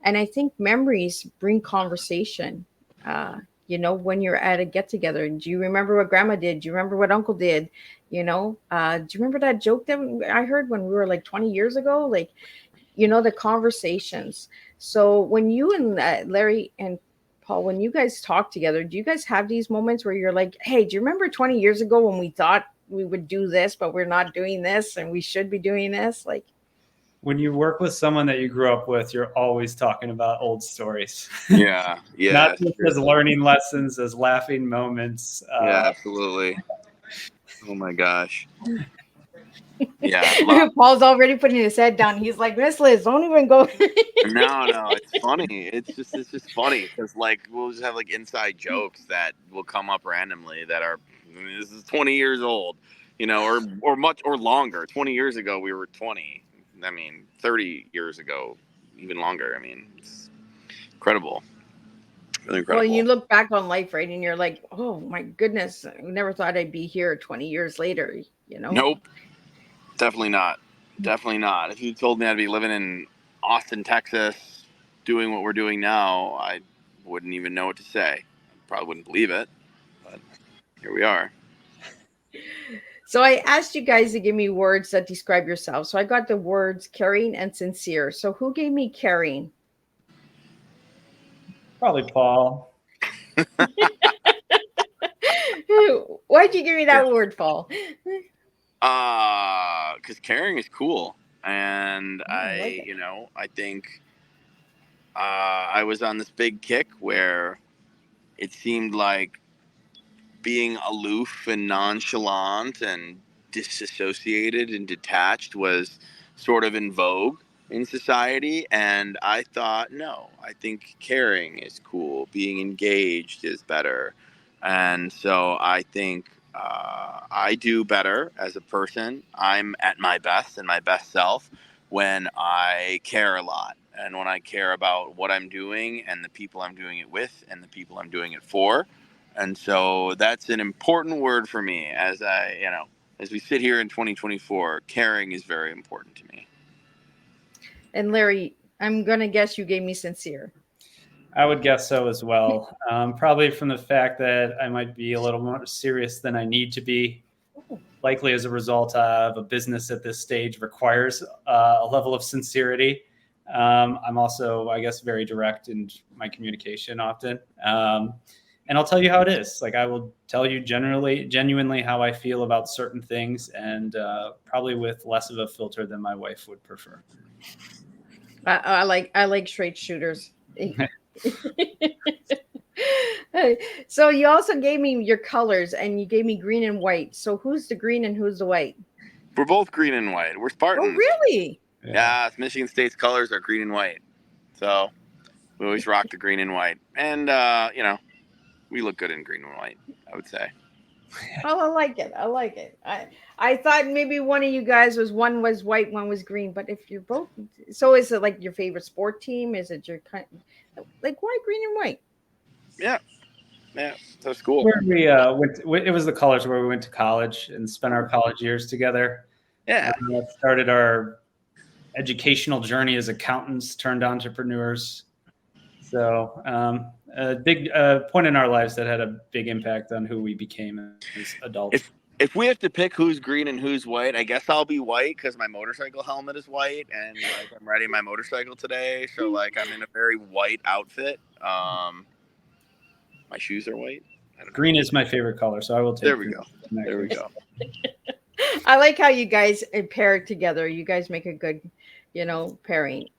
And I think memories bring conversation. When you're at a get together, do you remember what grandma did? Do you remember what uncle did? Do you remember that joke that I heard when we were like 20 years ago? Like, the conversations. So when you and Larry and Paul, when you guys talk together, do you guys have these moments where you're like, hey, do you remember 20 years ago when we thought we would do this, but we're not doing this and we should be doing this? Like, When you work with someone that you grew up with, you're always talking about old stories. Yeah, Not yeah, just as learning lessons, as laughing moments. yeah, absolutely. Oh my gosh. Yeah, Paul's already putting his head down. He's like, Miss Liz, don't even go. no, it's funny. It's just funny because like we'll just have like inside jokes that will come up randomly that are, this is 20 years old, or much or longer. 20 years ago we were 20. I mean, 30 years ago, even longer. I mean, it's incredible, really Well, you incredible. look back on life, right? And you're like, oh my goodness, I never thought I'd be here 20 years later. Nope, definitely not. Definitely not. If you told me I'd be living in Austin, Texas, doing what we're doing now, I wouldn't even know what to say. Probably wouldn't believe it, but here we are. So I asked you guys to give me words that describe yourself. So I got the words caring and sincere. So who gave me caring? Probably Paul. Why'd you give me that word, Paul? Because caring is cool, and I like it. I think I was on this big kick where it seemed like being aloof and nonchalant and disassociated and detached was sort of in vogue in society. And I thought, no, I think caring is cool. Being engaged is better. And so I think I do better as a person. I'm at my best and my best self when I care a lot. And when I care about what I'm doing and the people I'm doing it with and the people I'm doing it for. And so that's an important word for me as we sit here in 2024, caring is very important to me. And Larry, I'm going to guess you gave me sincere. I would guess so as well. Probably from the fact that I might be a little more serious than I need to be. Likely as a result of a business at this stage requires a level of sincerity. I'm also, I guess, very direct in my communication often. and I'll tell you how it is. Like, I will tell you genuinely how I feel about certain things, and probably with less of a filter than my wife would prefer. I like straight shooters. So you also gave me your colors, and you gave me green and white. So who's the green and who's the white? We're both green and white. We're Oh, Spartans. really? Yeah, Michigan State's colors are green and white. So we always rock the green and white. And, we look good in green and white, I would say. Oh, I like it. I like it. I thought maybe one of you guys one was white, one was green. But if you're both, so is it like your favorite sport team? Is it your kind, like why green and white? Yeah, that's cool. Where we it was the colors where we went to college and spent our college years together. Yeah. Started our educational journey as accountants turned entrepreneurs. So a big point in our lives that had a big impact on who we became as adults. If we have to pick who's green and who's white, I guess I'll be white because my motorcycle helmet is white, and I'm riding my motorcycle today, so I'm in a very white outfit. My shoes are white. Green is my favorite color, so I will take. There we go. There we go. I like how you guys pair together. You guys make a good, pairing.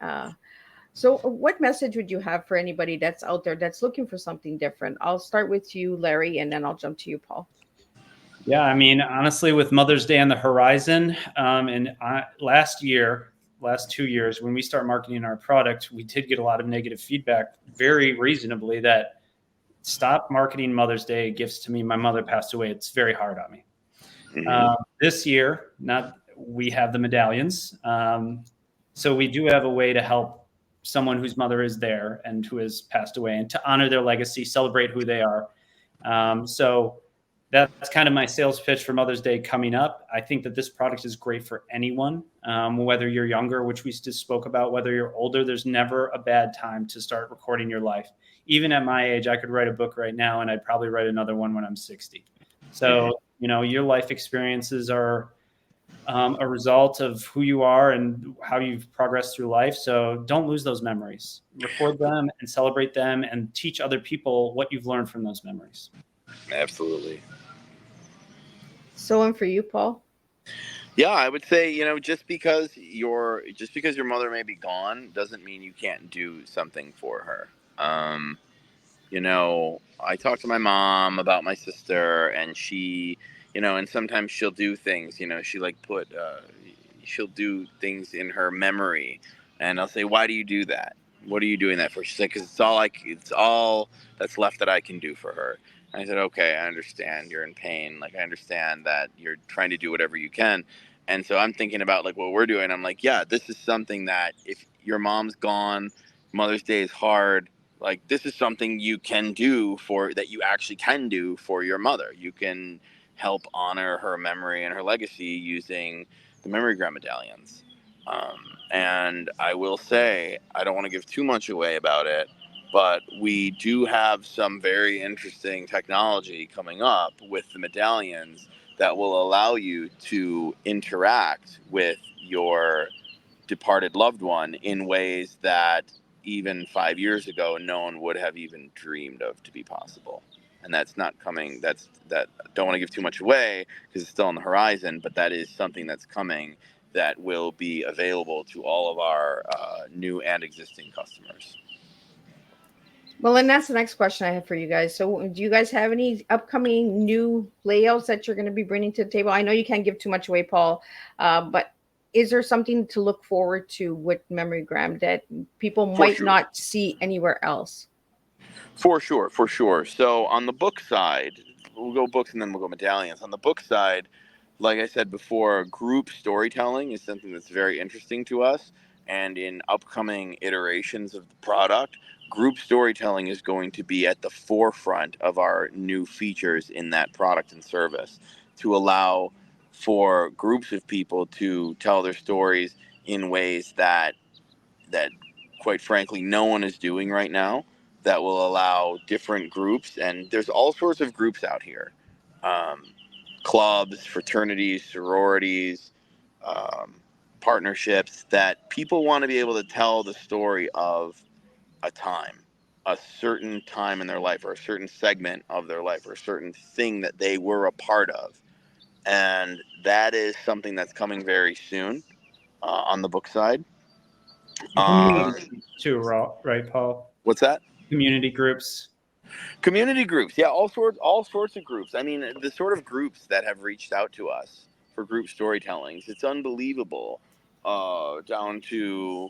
So what message would you have for anybody that's out there that's looking for something different? I'll start with you, Larry, and then I'll jump to you, Paul. Yeah, I mean, honestly, with Mother's Day on the horizon, and last 2 years, when we start marketing our product, we did get a lot of negative feedback, very reasonably, that stop marketing Mother's Day gifts to me. My mother passed away. It's very hard on me. Mm-hmm. This year, we have the medallions. So we do have a way to help someone whose mother is there and who has passed away, and to honor their legacy, celebrate who they are. So that's kind of my sales pitch for Mother's Day coming up. I think that this product is great for anyone, whether you're younger, which we just spoke about, whether you're older. There's never a bad time to start recording your life. Even at my age, I could write a book right now, and I'd probably write another one when I'm 60. So, your life experiences are a result of who you are and how you've progressed through life. So don't lose those memories. Record them and celebrate them, and teach other people what you've learned from those memories. Absolutely. So, and for you, Paul? Yeah, I would say, just because your mother may be gone doesn't mean you can't do something for her. I talked to my mom about my sister, and she, and sometimes she'll do things, she'll do things in her memory, and I'll say, why do you do that? What are you doing that for? She's like, because it's all that's left that I can do for her. And I said, okay, I understand you're in pain. I understand that you're trying to do whatever you can. And so I'm thinking about what we're doing. I'm like, yeah, this is something that if your mom's gone, Mother's Day is hard. This is something you can do that you actually can do for your mother. You can help honor her memory and her legacy using the Memorygram medallions. And I will say, I don't want to give too much away about it, but we do have some very interesting technology coming up with the medallions that will allow you to interact with your departed loved one in ways that even 5 years ago, no one would have even dreamed of to be possible. And that's not coming. Don't want to give too much away because it's still on the horizon, but that is something that's coming that will be available to all of our new and existing customers. Well, and that's the next question I have for you guys. So do you guys have any upcoming new layouts that you're going to be bringing to the table? I know you can't give too much away, Paul, but is there something to look forward to with Memorygram that people might not see anywhere else? For sure. So on the book side, we'll go books and then we'll go medallions. On the book side, like I said before, group storytelling is something that's very interesting to us. And in upcoming iterations of the product, group storytelling is going to be at the forefront of our new features in that product and service, to allow for groups of people to tell their stories in ways that quite frankly no one is doing right now, that will allow different groups. And there's all sorts of groups out here, clubs, fraternities, sororities, partnerships, that people want to be able to tell the story of a time. a certain time in their life, or a certain segment of their life, or a certain thing that they were a part of. And that is something that's coming very soon on the book side. Community too, right, Paul? What's that? Community groups. Community groups, yeah, all sorts of groups. I mean, the sort of groups that have reached out to us for group storytellings, it's unbelievable. Down to,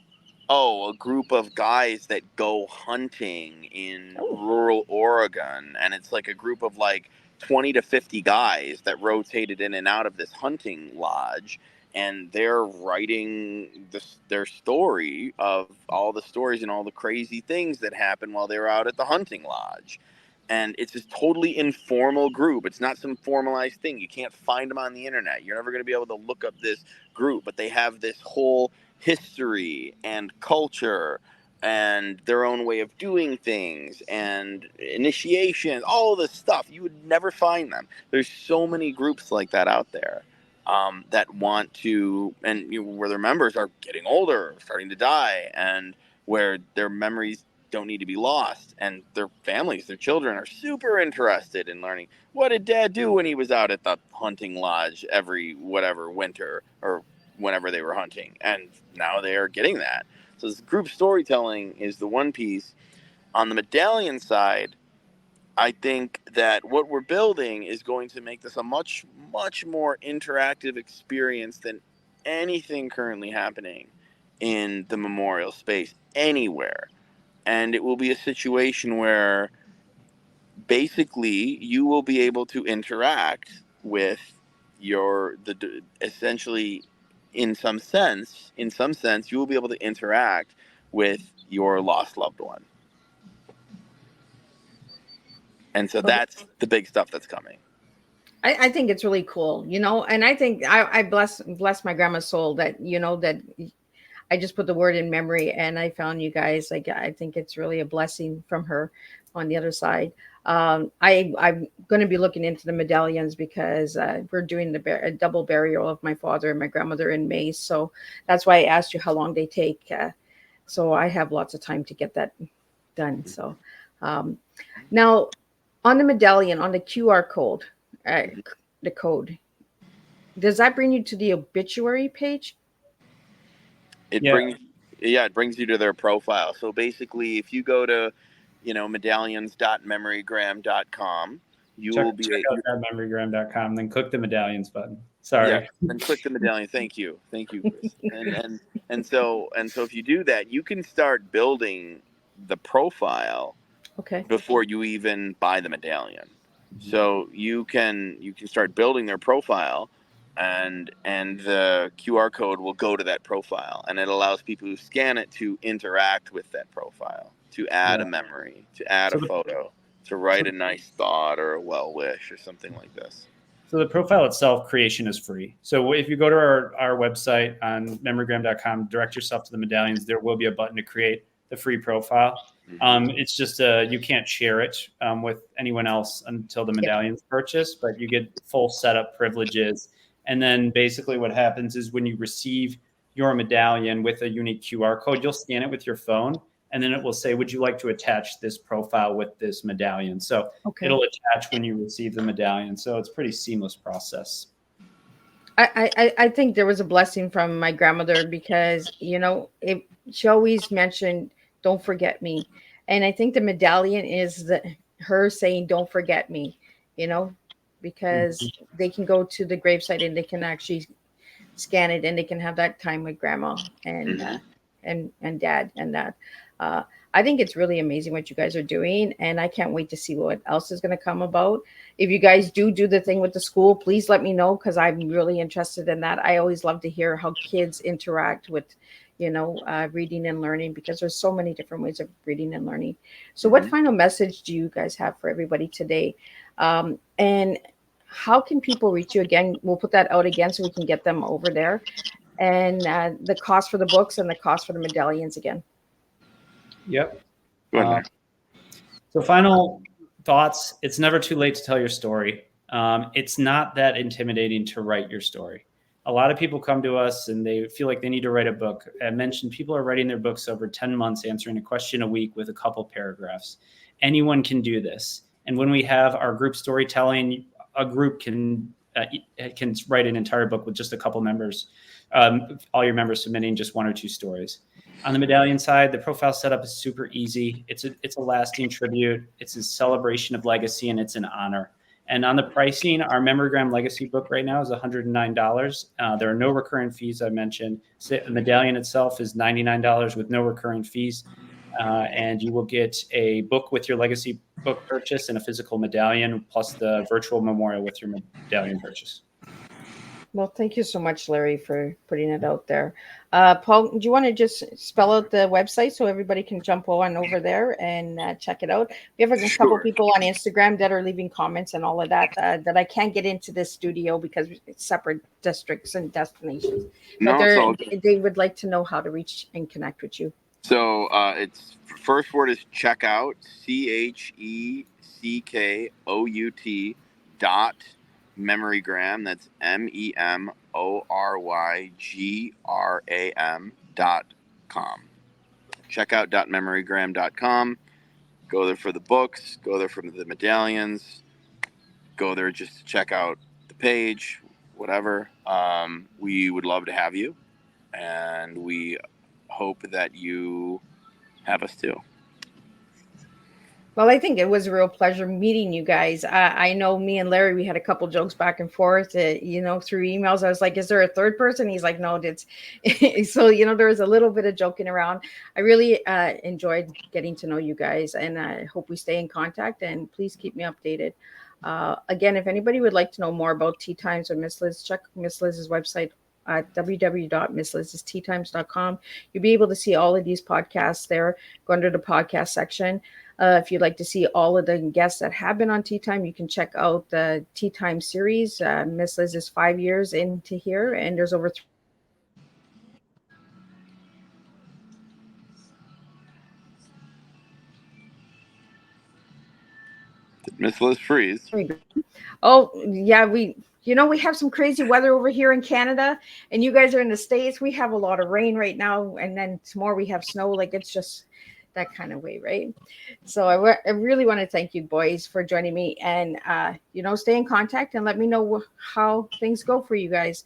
a group of guys that go hunting in rural Oregon, and it's like a group of like 20 to 50 guys that rotated in and out of this hunting lodge, and they're writing their story of all the stories and all the crazy things that happened while they were out at the hunting lodge. And it's this totally informal group. It's not some formalized thing. You can't find them on the internet. You're never going to be able to look up this group, but they have this whole history and culture and their own way of doing things and initiation, all of this stuff. You would never find them. There's so many groups like that out there that want to, and where their members are getting older, starting to die, and where their memories don't need to be lost, and their families, their children are super interested in learning, what did Dad do when he was out at the hunting lodge every whatever winter or whenever they were hunting, and now they are getting that. So this group storytelling is the one piece. On the medallion side, I think that what we're building is going to make this a much more interactive experience than anything currently happening in the memorial space anywhere. And it will be a situation where basically you will be able to interact with essentially, in some sense, you will be able to interact with your lost loved one. And so that's the big stuff that's coming. I think it's really cool, and I think I bless my grandma's soul that, that I just put the word in memory and I found you guys. Like, I think it's really a blessing from her on the other side. I'm going to be looking into the medallions because we're doing a double burial of my father and my grandmother in May. So that's why I asked you how long they take. So I have lots of time to get that done. So now on the medallion, on the QR code, the code, does that bring you to the obituary page? It brings you to their profile. So basically, if you go to, medallions.memorygram.com, will be check out that memorygram.com, then click the medallions button. Sorry. Yeah, and click the medallion. Thank you, Chris. and so if you do that, you can start building the profile. Okay. Before you even buy the medallion. So you can start building their profile, and the QR code will go to that profile, and it allows people who scan it to interact with that profile, to add a memory, to add a photo, to write a nice thought or a well wish or something like this. So the profile itself, creation is free. So if you go to our website on memorygram.com, direct yourself to the medallions, there will be a button to create the free profile. It's just you can't share it with anyone else until the medallion's purchased, but you get full setup privileges. And then basically what happens is when you receive your medallion with a unique QR code, you'll scan it with your phone, and then it will say, would you like to attach this profile with this medallion? So it'll attach when you receive the medallion. So it's a pretty seamless process. I think there was a blessing from my grandmother because, she always mentioned, don't forget me. And I think the medallion is her saying, don't forget me, because they can go to the gravesite and they can actually scan it and they can have that time with grandma and dad and that. I think it's really amazing what you guys are doing, and I can't wait to see what else is going to come about. If you guys do the thing with the school, please let me know because I'm really interested in that. I always love to hear how kids interact with, reading and learning, because there's so many different ways of reading and learning. So what final message do you guys have for everybody today? And how can people reach you again? We'll put that out again so we can get them over there. And the cost for the books and the cost for the medallions again. Yep. Go ahead. So final thoughts. It's never too late to tell your story. It's not that intimidating to write your story. A lot of people come to us and they feel like they need to write a book. I mentioned people are writing their books over 10 months, answering a question a week with a couple paragraphs. Anyone can do this. And when we have our group storytelling, a group can write an entire book with just a couple members, all your members submitting just 1 or 2 stories. On the medallion side, the profile setup is super easy. It's a lasting tribute. It's a celebration of legacy, and it's an honor. And on the pricing, our Memorygram Legacy book right now is $109. There are no recurring fees, I mentioned. So the medallion itself is $99 with no recurring fees. And you will get a book with your Legacy book purchase and a physical medallion, plus the virtual memorial with your medallion purchase. Well, thank you so much, Larry, for putting it out there. Paul, do you want to just spell out the website so everybody can jump on over there and check it out? We have a couple people on Instagram that are leaving comments and all of that that I can't get into this studio because it's separate districts and destinations. But they would like to know how to reach and connect with you. So it's first word is checkout, CHECKOUT that's MEMORYGRAM.com. Checkout.memorygram.com. Go there for the books, go there for the medallions, go there just to check out the page, whatever. We would love to have you, and we hope that you have us too. Well, I think it was a real pleasure meeting you guys. I know me and Larry, we had a couple jokes back and forth, through emails. I was like, is there a third person? He's like, no, it's so, there was a little bit of joking around. I really enjoyed getting to know you guys, and I hope we stay in contact, and please keep me updated. Again, if anybody would like to know more about Tea Times or Miss Liz, check Miss Liz's website at www.misslizsteatimes.com. You'll be able to see all of these podcasts there. Go under the podcast section. If you'd like to see all of the guests that have been on Tea Time, you can check out the Tea Time series. Miss Liz is 5 years into here, and there's over Did Miss Liz freeze? Oh, yeah, we have some crazy weather over here in Canada, and you guys are in the States. We have a lot of rain right now, and then tomorrow we have snow. Like, it's just that kind of way, right? So I really want to thank you boys for joining me, and stay in contact and let me know how things go for you guys.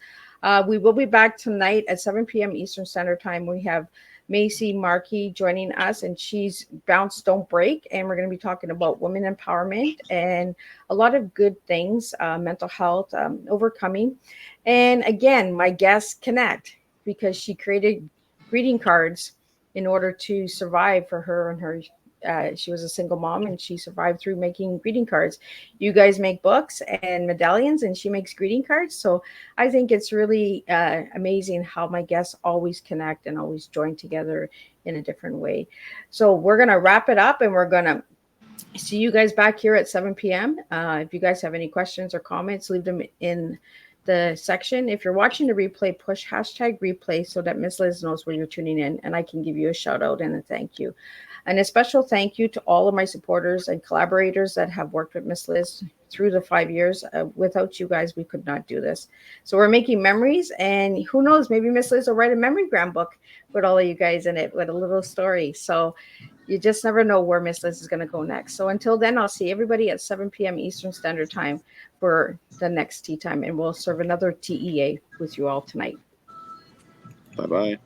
We will be back tonight at 7 p.m. Eastern Standard Time. We have Macy Markey joining us, and she's Bounce Don't Break, and we're going to be talking about women empowerment and a lot of good things, mental health, overcoming. And again, my guest Connect, because she created greeting cards in order to survive for her and her. She was a single mom, and she survived through making greeting cards. You guys make books and medallions, and she makes greeting cards. So I think it's really amazing how my guests always connect and always join together in a different way. So we're going to wrap it up, and we're going to see you guys back here at 7 p.m. If you guys have any questions or comments, leave them in the section. If you're watching the replay, push #replay so that Miss Liz knows where you're tuning in, and I can give you a shout out and a thank you. And a special thank you to all of my supporters and collaborators that have worked with Miss Liz through the 5 years. Without you guys, we could not do this. So we're making memories, and who knows, maybe Miss Liz will write a Memorygram book with all of you guys in it with a little story. So you just never know where Miss Liz is going to go next. So until then, I'll see everybody at 7 p.m. Eastern Standard Time for the next Tea Time, and we'll serve another TEA with you all tonight. Bye-bye.